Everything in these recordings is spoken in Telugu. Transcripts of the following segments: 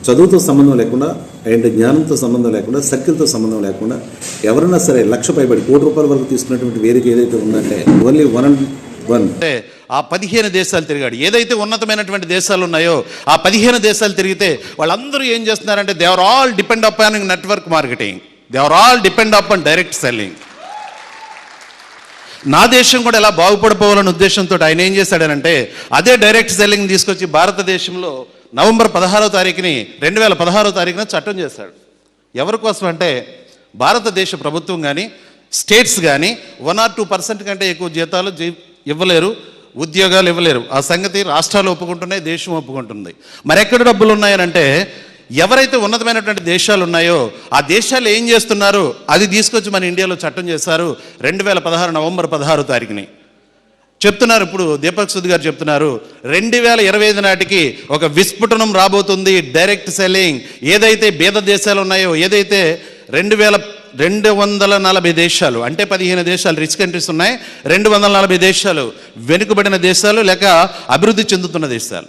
చదువుతో సంబంధం లేకుండా అండ్ జ్ఞానంతో సంబంధం లేకుండా సర్కిల్తో సంబంధం లేకుండా ఎవరైనా సరే 1,00,000 పైబడి ₹1,00,000 వరకు తీసుకున్నటువంటి వేదిక ఏదైతే ఉందంటే ఓన్లీ వన్ అంటే ఆ 15 దేశాలు తిరిగాడు. ఏదైతే ఉన్నతమైనటువంటి దేశాలు ఉన్నాయో ఆ 15 దేశాలు తిరిగితే వాళ్ళందరూ ఏం చేస్తున్నారంటే they are all depend upon network marketing, they are all depend upon direct selling. నా దేశం కూడా ఎలా బాగుపడిపోవాలనే ఉద్దేశంతో ఆయన ఏం చేశాడనంటే అదే డైరెక్ట్ సెల్లింగ్ తీసుకొచ్చి భారతదేశంలో నవంబర్ 16వ తారీఖుని 2016వ తారీఖున చట్టం చేశాడు. ఎవరి కోసం అంటే భారతదేశ ప్రభుత్వం కానీ స్టేట్స్ కానీ 1 or 2% కంటే ఎక్కువ జీతాలు ఇవ్వలేరు, ఉద్యోగాలు ఇవ్వలేరు. ఆ సంగతి రాష్ట్రాలు ఒప్పుకుంటున్నాయి, దేశం ఒప్పుకుంటుంది. మరి ఎక్కడ డబ్బులు ఉన్నాయనంటే ఎవరైతే ఉన్నతమైనటువంటి దేశాలు ఉన్నాయో ఆ దేశాలు ఏం చేస్తున్నారు అది తీసుకొచ్చి మన ఇండియాలో చట్టం చేశారు 2016 నవంబర్ 16వ తారీఖుని. చెప్తున్నారు ఇప్పుడు దీపక్ సూద్ గారు చెప్తున్నారు 2025 నాటికి ఒక విస్ఫుటనం రాబోతుంది డైరెక్ట్ సెల్లింగ్. ఏదైతే బీద దేశాలు ఉన్నాయో, ఏదైతే 240 దేశాలు అంటే 15 దేశాలు రిచ్ కంట్రీస్ ఉన్నాయి, 240 దేశాలు వెనుకబడిన దేశాలు లేక అభివృద్ధి చెందుతున్న దేశాలు.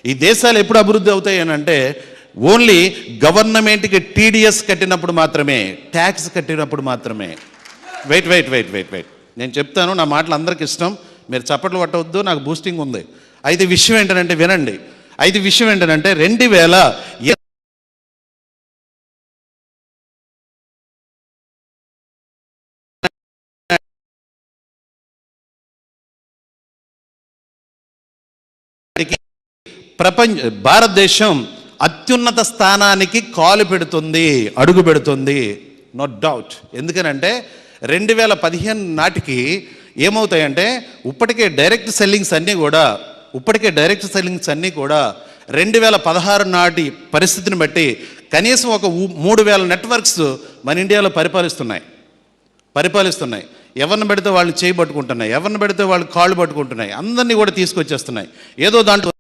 ఈ దేశాలు ఎప్పుడు అభివృద్ధి అవుతాయి అని అంటే ఓన్లీ గవర్నమెంట్కి టీడీఎస్ కట్టినప్పుడు మాత్రమే, ట్యాక్స్ కట్టినప్పుడు మాత్రమే. వెయిట్ నేను చెప్తాను, నా మాటలు అందరికి ఇష్టం, మీరు చప్పట్లు పట్టవద్దు, నాకు బూస్టింగ్ ఉంది. అయితే విషయం ఏంటంటే వినండి. అయితే విషయం ఏంటంటే 2000 భారతదేశం అత్యున్నత స్థానానికి కాలు పెడుతుంది, అడుగు పెడుతుంది, నో డౌట్. ఎందుకనంటే 2015 నాటికి ఏమవుతాయంటే ఇప్పటికే డైరెక్ట్ సెల్లింగ్స్ అన్నీ కూడా 2016 నాటి పరిస్థితిని బట్టి కనీసం ఒక 3,000 నెట్వర్క్స్ మన ఇండియాలో పరిపాలిస్తున్నాయి. ఎవరిని పెడితే వాళ్ళు చేయి పట్టుకుంటున్నాయి, ఎవరిని పెడితే వాళ్ళు కాళ్ళు పట్టుకుంటున్నాయి, అందరినీ కూడా తీసుకొచ్చేస్తున్నాయి. ఏదో దాంట్లో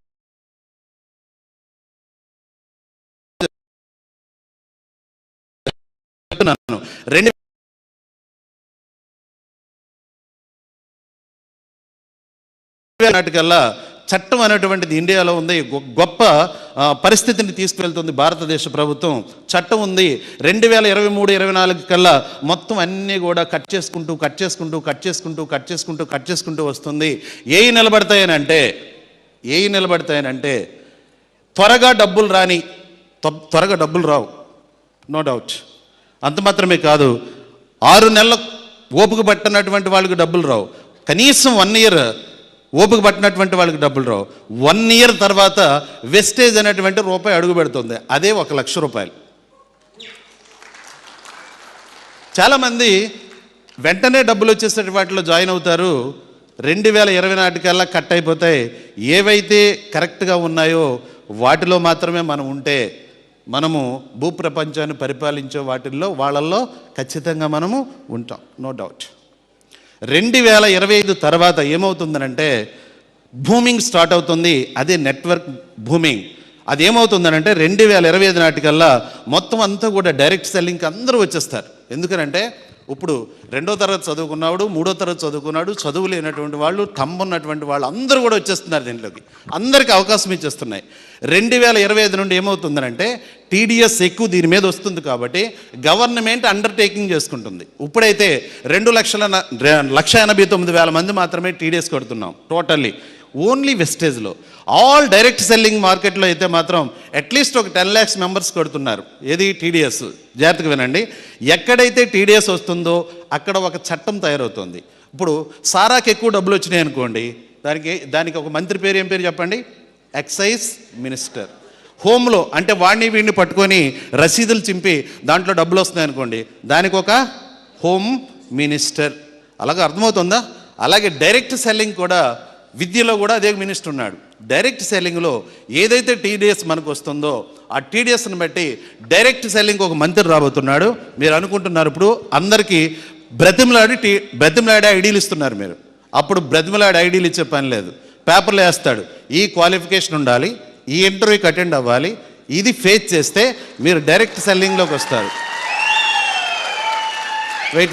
నాటికల్లా చట్టం అనేటువంటిది ఇండియాలో ఉంది, గొప్ప పరిస్థితిని తీసుకువెళ్తుంది భారతదేశ ప్రభుత్వం. చట్టం ఉంది. 2023-24 కల్లా మొత్తం అన్నీ కూడా కట్ చేసుకుంటూ వస్తుంది. ఏవి నిలబడతాయనంటే త్వరగా డబ్బులు రావు, నో డౌట్. అంత మాత్రమే కాదు, 6 నెలల ఓపిక పట్టినటువంటి వాళ్ళకి డబ్బులు రావు. కనీసం 1 year ఓపిక పట్టినటువంటి వాళ్ళకి డబ్బులు రావు. 1 year తర్వాత వెస్టేజ్ అనేటువంటి రూపాయి అడుగు పెడుతుంది, అదే ₹1,00,000. చాలామంది వెంటనే డబ్బులు వచ్చేసే వాటిలో జాయిన్ అవుతారు. 2020 నాటికల్లా కట్ అయిపోతాయి. ఏవైతే కరెక్ట్గా ఉన్నాయో వాటిలో మాత్రమే మనం ఉంటే మనము భూప్రపంచాన్ని పరిపాలించే వాళ్ళల్లో ఖచ్చితంగా మనము ఉంటాం, నో డౌట్. 2025 తర్వాత ఏమవుతుందనంటే బూమింగ్ స్టార్ట్ అవుతుంది, అదే నెట్వర్క్ బూమింగ్. అది ఏమవుతుందనంటే 2025 నాటికల్లా మొత్తం అంతా కూడా డైరెక్ట్ సెల్లింగ్కి అందరూ వచ్చేస్తారు. ఎందుకనంటే ఇప్పుడు 2వ తరగతి చదువుకున్నాడు, 3వ తరగతి చదువుకున్నాడు, చదువు లేనటువంటి వాళ్ళు, ఉన్నటువంటి వాళ్ళు అందరూ కూడా వచ్చేస్తున్నారు దీంట్లోకి, అందరికీ అవకాశం ఇచ్చేస్తున్నాయి. 2025 నుండి ఏమవుతుందనంటే టీడీఎస్ ఎక్కువ దీని మీద వస్తుంది కాబట్టి గవర్నమెంట్ అండర్టేకింగ్ చేసుకుంటుంది. ఇప్పుడైతే 2,89,000 మంది మాత్రమే టీడీఎస్ కడుతున్నాం టోటల్లీ, ఓన్లీ వెస్టేజ్లో. ఆల్ డైరెక్ట్ సెల్లింగ్ మార్కెట్లో అయితే మాత్రం అట్లీస్ట్ ఒక 10 lakhs మెంబర్స్ కడుతున్నారు. ఏది టీడీఎస్. జాగ్రత్తగా వినండి, ఎక్కడైతే టీడీఎస్ వస్తుందో అక్కడ ఒక చట్టం తయారవుతుంది. ఇప్పుడు సారాకి ఎక్కువ డబ్బులు వచ్చినాయి అనుకోండి, దానికి ఒక మంత్రి పేరు, ఏం పేరు చెప్పండి? Excise minister. హోమ్లో అంటే వీడిని పట్టుకొని రసీదులు చింపి దాంట్లో డబ్బులు వస్తున్నాయి అనుకోండి, దానికి ఒక హోమ్ మినిస్టర్. అలాగే అర్థమవుతుందా? అలాగే డైరెక్ట్ సెల్లింగ్ కూడా, విద్యలో కూడా అదే మినిస్టర్ ఉన్నాడు. డైరెక్ట్ సెల్లింగ్లో ఏదైతే టీడీఎస్ మనకు వస్తుందో ఆ టీడీఎస్ని బట్టి డైరెక్ట్ సెల్లింగ్ ఒక మంత్రి రాబోతున్నాడు. మీరు అనుకుంటున్నారు ఇప్పుడు అందరికీ బ్రతిమలాడి ఐడీలు ఇస్తున్నారు మీరు. అప్పుడు బ్రతిమలాడి ఐడీలు ఇచ్చే పని లేదు, పేపర్లో వేస్తాడు. ఈ క్వాలిఫికేషన్ ఉండాలి, ఈ ఇంటర్వ్యూకి అటెండ్ అవ్వాలి, ఇది ఫేస్ చేస్తే మీరు డైరెక్ట్ సెల్లింగ్లోకి వస్తారు.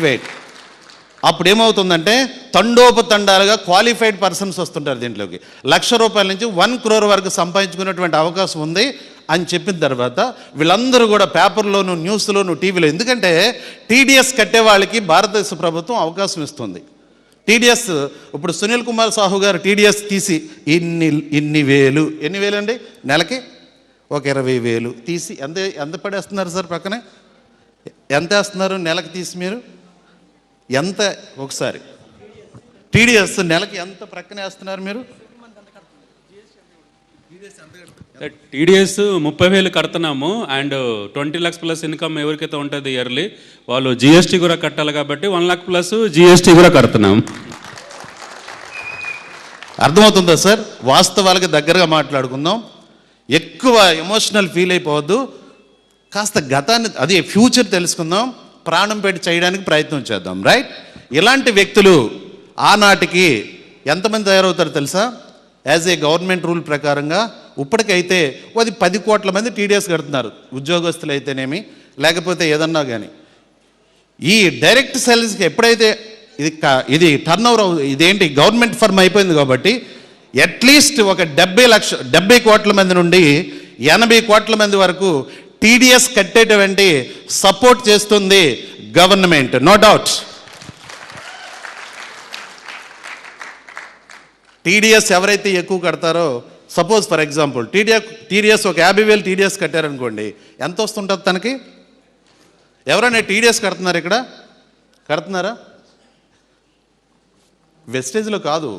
వెయిట్ అప్పుడు ఏమవుతుందంటే తండోపతండాలుగా క్వాలిఫైడ్ పర్సన్స్ వస్తుంటారు దీంట్లోకి. ₹1,00,000 నుంచి 1 crore వరకు సంపాదించుకునేటువంటి అవకాశం ఉంది. అని చెప్పిన తర్వాత వీళ్ళందరూ కూడా పేపర్లోను, న్యూస్లోను, టీవీలో, ఎందుకంటే టీడీఎస్ కట్టే వాళ్ళకి భారతదేశ ప్రభుత్వం అవకాశం ఇస్తుంది. టీడీఎస్ ఇప్పుడు సునీల్ కుమార్ సాహు గారు టీడీఎస్ తీసి ఎన్ని వేలు అండి నెలకి, ఒక 20,000 తీసి ఎంత పడేస్తున్నారు సార్? పక్కనే ఎంత వేస్తున్నారు నెలకి తీసి మీరు? ఎంత ఒకసారి టీడీఎస్ నెలకి ఎంత ప్రక్కనే వేస్తున్నారు మీరు? టీడీఎస్ 30,000 కడుతున్నాము. అండ్ 20 lakhs ప్లస్ ఇన్కమ్ ఎవరికైతే ఉంటుంది ఇయర్లీ, వాళ్ళు జిఎస్టీ కూడా కట్టాలి కాబట్టి 1 lakh ప్లస్ జిఎస్టీ కూడా కడుతున్నాం. అర్థమవుతుందా సార్? వాస్తవాలకి దగ్గరగా మాట్లాడుకుందాం. ఎక్కువ ఎమోషనల్ ఫీల్ అయిపోవద్దు. కాస్త గతాన్ని, అది ఫ్యూచర్ తెలుసుకుందాం. ప్రాణం పెట్టి చేయడానికి ప్రయత్నం చేద్దాం. రైట్? ఇలాంటి వ్యక్తులు ఆనాటికి ఎంతమంది తయారవుతారు తెలుసా? యాజ్ ఏ గవర్నమెంట్ రూల్ ప్రకారంగా ఇప్పటికైతే అది 10 కోట్ల మంది టీడీఎస్ కడుతున్నారు, ఉద్యోగస్తులు అయితేనేమి లేకపోతే ఏదన్నా కానీ. ఈ డైరెక్ట్ సేల్స్కి ఎప్పుడైతే ఇది టర్న్ ఓవర్ ఇదేంటి గవర్నమెంట్ ఫర్మ్ అయిపోయింది కాబట్టి అట్లీస్ట్ ఒక 70 కోట్ల మంది నుండి 80 కోట్ల మంది వరకు టీడీఎస్ కట్టేటువంటి సపోర్ట్ చేస్తుంది గవర్నమెంట్, నో డౌట్. టీడీఎస్ ఎవరైతే ఎక్కువ కడతారో, సపోజ్ ఫర్ ఎగ్జాంపుల్ టీడీఎస్ ఒక 50,000 టీడీఎస్ కట్టారనుకోండి, ఎంత వస్తుంటుంది తనకి? ఎవరైనా టీడీఎస్ కడుతున్నారు ఇక్కడ? కడుతున్నారా? వెస్టేజ్లో కాదు,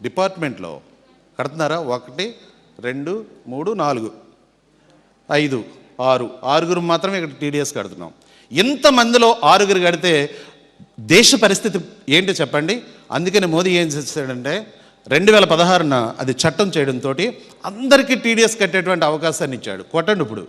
డిపార్ట్మెంట్లో కడుతున్నారా? 1 2 3 4 5 6 మాత్రమే ఇక్కడ టీడీఎస్ కడుతున్నాం. ఇంతమందిలో 6 కడితే దేశ పరిస్థితి ఏంటో చెప్పండి. అందుకని మోదీ ఏం చేశాడంటే 2016న అది చట్టం చేయడంతో అందరికీ టీడీఎస్ కట్టేటువంటి అవకాశాన్ని ఇచ్చాడు. కొట్టండి ఇప్పుడు.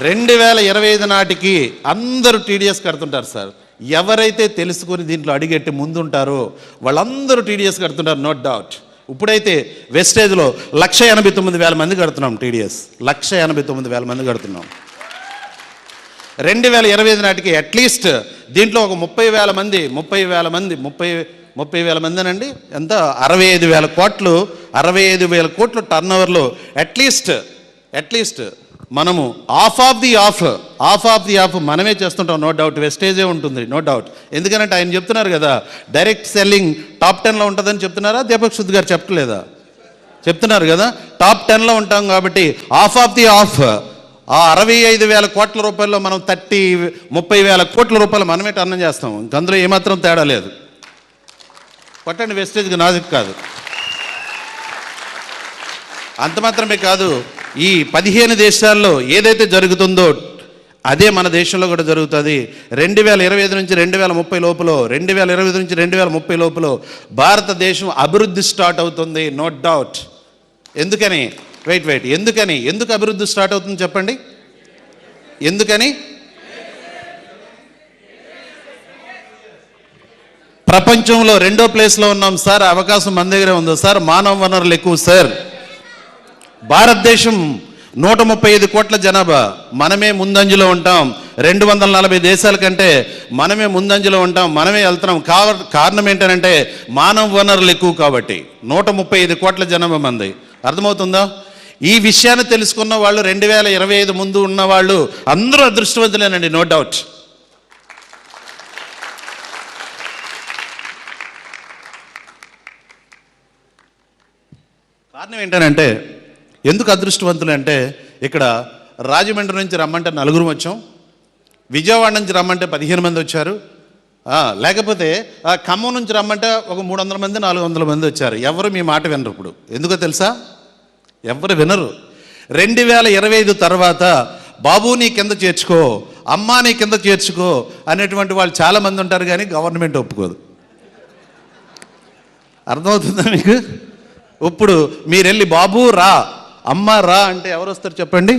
2025 నాటికి అందరూ టీడీఎస్ కడుతుంటారు సార్. ఎవరైతే తెలుసుకొని దీంట్లో అడిగెట్టి ముందుంటారో వాళ్ళందరూ టీడీఎస్ కడుతుంటారు, నో డౌట్. ఇప్పుడైతే వెస్టేజ్లో 189,000 మంది కడుతున్నాం టీడీఎస్. 189,000 మంది కడుతున్నాం. 2025 నాటికి అట్లీస్ట్ దీంట్లో ఒక 30,000 మంది అనండి, ఎంత 65,000 కోట్లు టర్న్ ఓవర్లో అట్లీస్ట్ మనము ఆఫ్ ఆఫ్ ది ఆఫ్ మనమే చేస్తుంటాం, నో డౌట్. వెస్టేజే ఉంటుంది, నో డౌట్. ఎందుకంటే ఆయన చెప్తున్నారు కదా డైరెక్ట్ సెల్లింగ్ టాప్ 10లో ఉంటుందని చెప్తున్నారా? దీపక్ శుద్ధ్ గారు చెప్పట్లేదా? చెప్తున్నారు కదా టాప్ 10లో ఉంటాం కాబట్టి ఆఫ్ ఆ 65,000 కోట్ల రూపాయల్లో మనం 30,000 కోట్ల రూపాయలు మనమే టర్న్ చేస్తాం. అందులో ఏమాత్రం తేడా లేదు. కొట్టండి, వెస్టేజ్కి నాజుక్ కాదు. అంత మాత్రమే కాదు, ఈ 15 దేశాల్లో ఏదైతే జరుగుతుందో అదే మన దేశంలో కూడా జరుగుతుంది. 2025 నుంచి 2030 లోపల 2025 నుంచి 2030 లోపల భారతదేశం అభివృద్ధి స్టార్ట్ అవుతుంది, నో డౌట్. ఎందుకని? వెయిట్ ఎందుకు అభివృద్ధి స్టార్ట్ అవుతుంది చెప్పండి? ఎందుకని? ప్రపంచంలో 2వ ప్లేస్లో ఉన్నాం సార్. అవకాశం మన దగ్గరే ఉందో సార్? మానవ వనరులు ఎక్కువ సార్. భారతదేశం 135 కోట్ల జనాభా, మనమే ముందంజలో ఉంటాం. 240 దేశాల కంటే మనమే ముందంజలో ఉంటాం, మనమే వెళ్తున్నాం. కారణం ఏంటంటే మానవ వనరులు ఎక్కువ కాబట్టి. 135 కోట్ల జనాభా మంది. అర్థమవుతుందా? ఈ విషయాన్ని తెలుసుకున్న వాళ్ళు 2025 ముందు ఉన్న వాళ్ళు అందరూ అదృష్టవంతులేనండి, నో డౌట్. కారణం ఏంటంటే ఎందుకు అదృష్టవంతులు అంటే, ఇక్కడ రాజమండ్రి నుంచి రమ్మంటే 4 వచ్చాం, విజయవాడ నుంచి రమ్మంటే 15 మంది వచ్చారు, లేకపోతే ఖమ్మం నుంచి రమ్మంటే ఒక 300 మంది 400 మంది వచ్చారు. ఎవరు మీ మాట వినరు. ఇప్పుడు ఎందుకో తెలుసా? ఎవరు వినరు. 2025 తర్వాత బాబు నీ కింద చేర్చుకో, అమ్మా నీ కింద చేర్చుకో అనేటువంటి వాళ్ళు చాలామంది ఉంటారు, కానీ గవర్నమెంట్ ఒప్పుకోదు. అర్థమవుతుందా మీకు? ఇప్పుడు మీరు వెళ్ళి బాబు రా, అమ్మ రా అంటే ఎవరు వస్తారు చెప్పండి?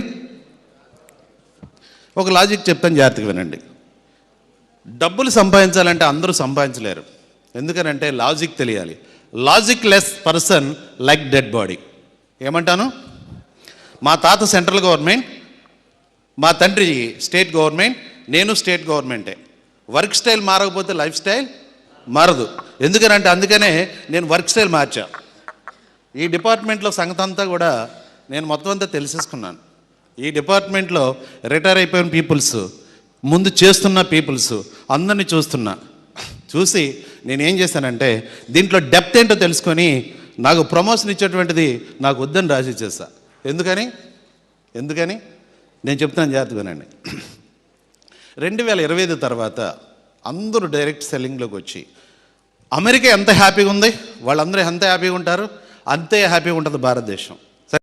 ఒక లాజిక్ చెప్తాను, జాగ్రత్తగా వినండి. డబ్బులు సంపాదించాలంటే అందరూ సంపాదించలేరు. ఎందుకనంటే లాజిక్ తెలియాలి. Logic less person like dead body. ఏమంటాను? మా తాత సెంట్రల్ గవర్నమెంట్, మా తండ్రి స్టేట్ గవర్నమెంట్, నేను స్టేట్ గవర్నమెంటే. వర్క్ స్టైల్ మారకపోతే లైఫ్ స్టైల్ మారదు. ఎందుకనంటే అందుకనే నేను వర్క్ స్టైల్ మార్చా. ఈ డిపార్ట్మెంట్లో సంగతి అంతా కూడా నేను మొత్తం అంతా తెలిసేసుకున్నాను. ఈ డిపార్ట్మెంట్లో రిటైర్ అయిపోయిన పీపుల్స్, ముందు చేస్తున్న పీపుల్స్ అందరినీ చూసి నేనేం చేశానంటే దీంట్లో డెప్త్ ఏంటో తెలుసుకొని నాకు ప్రమోషన్ ఇచ్చేటువంటిది నాకు వద్దని రాసి ఇచ్చేస్తా. ఎందుకని నేను చెప్తాను, జాగ్రత్తగానండి. 2025 తర్వాత అందరూ డైరెక్ట్ సెల్లింగ్లోకి వచ్చి అమెరికా ఎంత హ్యాపీగా ఉంది, వాళ్ళందరూ ఎంత హ్యాపీగా ఉంటారు, అంతే హ్యాపీగా ఉంటుంది భారతదేశం.